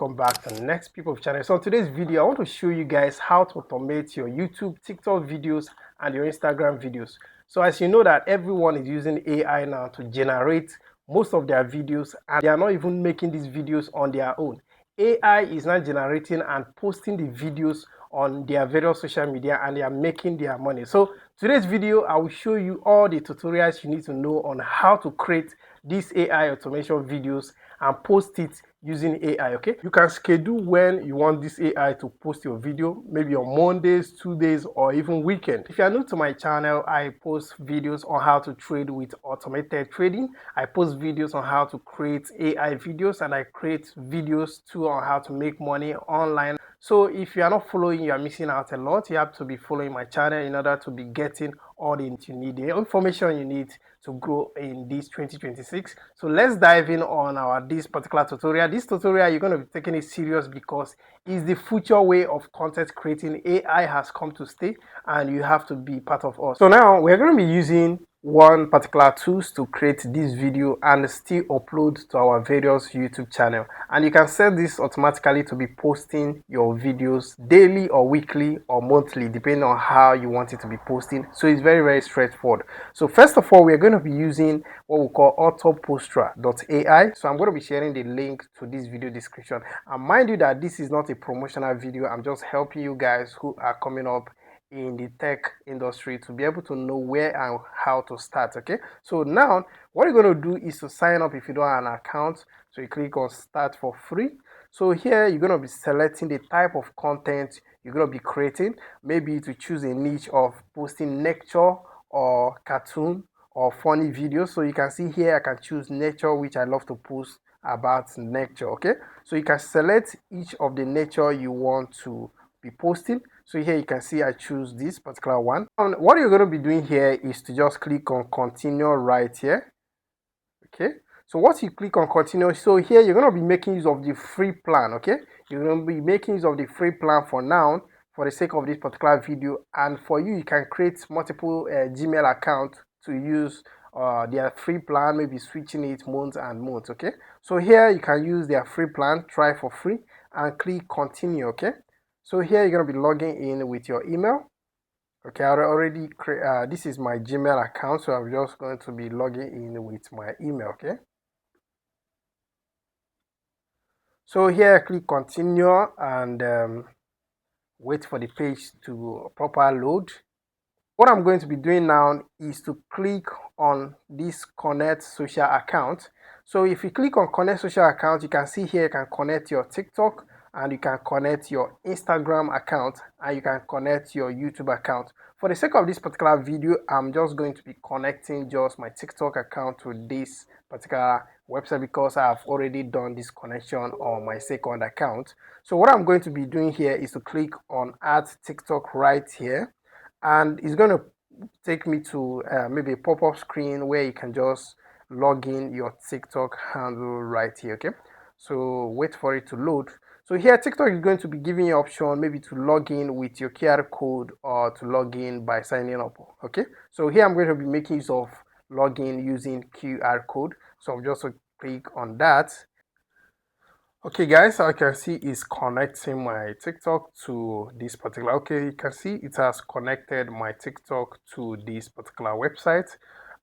welcome back to the next people channel. So in today's video I want to show you guys how to automate your YouTube, TikTok videos and your Instagram videos. So as you know that everyone is using AI now to generate most of their videos, and they are not even making these videos on their own. AI is now generating and posting the videos on their various social media, and they are making their money. So today's video I will show you all the tutorials you need to know on how to create these AI automation videos and post it using AI. Okay, you can schedule when you want this AI to post your video, maybe on Mondays, Tuesdays, or even weekend. If you are new to my channel, I post videos on how to trade with automated trading. I post videos on how to create AI videos, and I create videos too on how to make money online. So if you are not following, you are missing out a lot. You have to be following my channel in order to be getting all the information you need to grow in this 2026. So let's dive in on this particular tutorial. This tutorial, you're going to be taking it serious because it's the future way of content creating. AI has come to stay and you have to be part of us. So now we're going to be using one particular tools to create this video and still upload to our various YouTube channel, and you can set this automatically to be posting your videos daily or weekly or monthly depending on how you want it to be posting. So it's very straightforward. So first of all, we're going to be using what we call autopostra.ai. So I'm going to be sharing the link to this video description, and mind you that this is not a promotional video. I'm just helping you guys who are coming up in the tech industry to be able to know where and how to start. Okay, so now what you're going to do is to sign up if you don't have an account. So you click on start for free. So here you're going to be selecting the type of content you're going to be creating, maybe to choose a niche of posting nature or cartoon or funny videos. So you can see here I can choose nature, which I love to post about nature. Okay, so you can select each of the nature you want to be posting. So here you can see I choose this particular one. And what you're going to be doing here is to just click on continue right here. Okay, so once you click on continue, so here you're going to be making use of the free plan. Okay, you're going to be making use of the free plan for now for the sake of this particular video, and for you can create multiple Gmail accounts to use their free plan, maybe switching it months and months. Okay, so here you can use their free plan, try for free, and click continue. Okay, so here you're going to be logging in with your email. Okay, I already this is my Gmail account, so I'm just going to be logging in with my email. Okay, so here I click continue and wait for the page to proper load. What I'm going to be doing now is to click on this connect social account. So if you click on connect social account, you can see here you can connect your TikTok, and you can connect your Instagram account, and you can connect your YouTube account. For the sake of this particular video, I'm just going to be connecting just my TikTok account to this particular website because I've already done this connection on my second account. So what I'm going to be doing here is to click on add TikTok right here, and it's going to take me to maybe a pop-up screen where you can just log in your TikTok handle right here. Okay, so wait for it to load. So here TikTok is going to be giving you an option maybe to log in with your QR code or to log in by signing up. Okay, so here I'm going to be making use of login using QR code, so I'm just going to click on that. Okay guys, so I can see is connecting my TikTok to this particular. Okay, you can see it has connected my TikTok to this particular website.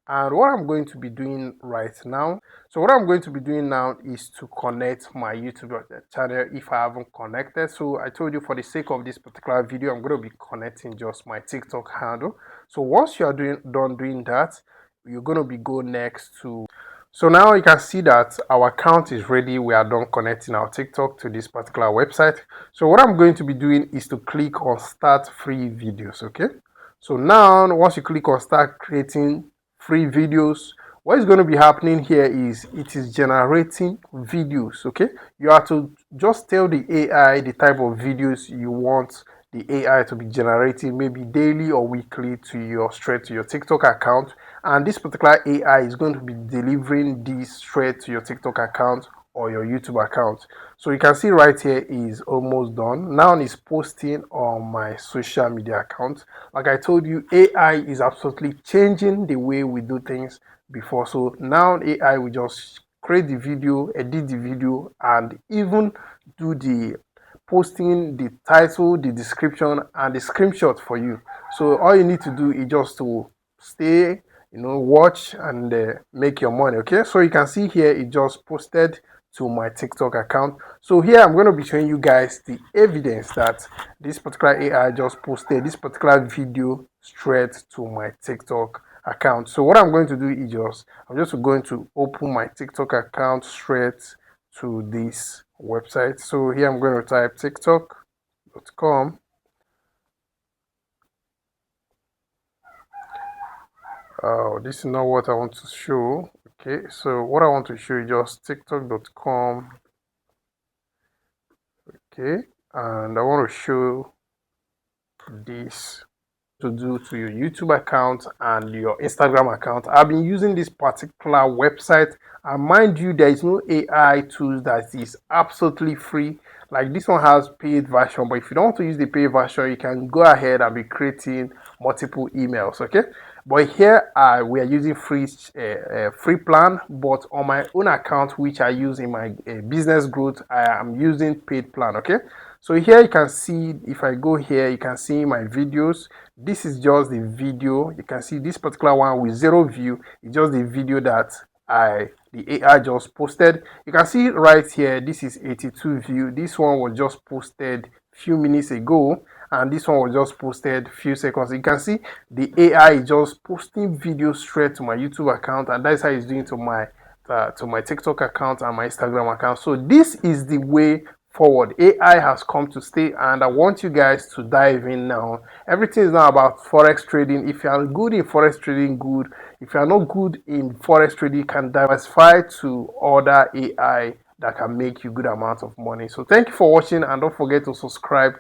And what I'm going to be doing right now, is to connect my YouTube channel if I haven't connected. So I told you for the sake of this particular video, I'm going to be connecting just my TikTok handle. So once you are done doing that, you're going to be go next to. So now you can see that our account is ready. We are done connecting our TikTok to this particular website. So what I'm going to be doing is to click on start free videos. Okay, so now once you click on start creating free videos, what is going to be happening here is it is generating videos. Okay, you have to just tell the AI the type of videos you want the AI to be generating, maybe daily or weekly, straight to your TikTok account, and this particular AI is going to be delivering this straight to your TikTok account or your YouTube account. So you can see right here is almost done. Now it's posting on my social media account. Like I told you, AI is absolutely changing the way we do things before. So now AI will just create the video, edit the video, and even do the posting, the title, the description, and the screenshot for you. So all you need to do is just to stay, watch and make your money. Okay, so you can see here it just posted to my TikTok account. So here I'm going to be showing you guys the evidence that this particular AI just posted this particular video straight to my TikTok account. So what I'm going to do is I'm just going to open my TikTok account straight to this website. So here I'm going to type tiktok.com. Oh, this is not what I want to show. Okay, so what I want to show is just tiktok.com. Okay, and I want to show this to do to your YouTube account and your Instagram account. I've been using this particular website, and mind you, there is no AI tool that is absolutely free. Like this one has paid version, but if you don't want to use the paid version, you can go ahead and be creating multiple emails. Okay, but here we are using free plan, but on my own account, which I use in my business growth, I am using paid plan. Okay, so here you can see, if I go here, you can see my videos. This is just the video. You can see this particular one with 0 view. It's just the video that the AI just posted. You can see right here, this is 82 view. This one was just posted few minutes ago, and this one was just posted few seconds. You can see the AI is just posting videos straight to my YouTube account, and that's how it's doing to my TikTok account and my Instagram account. So this is the way forward. AI has come to stay, and I want you guys to dive in now. Everything is now about forex trading. If you are good in forex trading, good. If you are not good in forex trading, you can diversify to other AI that can make you good amount of money. So thank you for watching, and don't forget to subscribe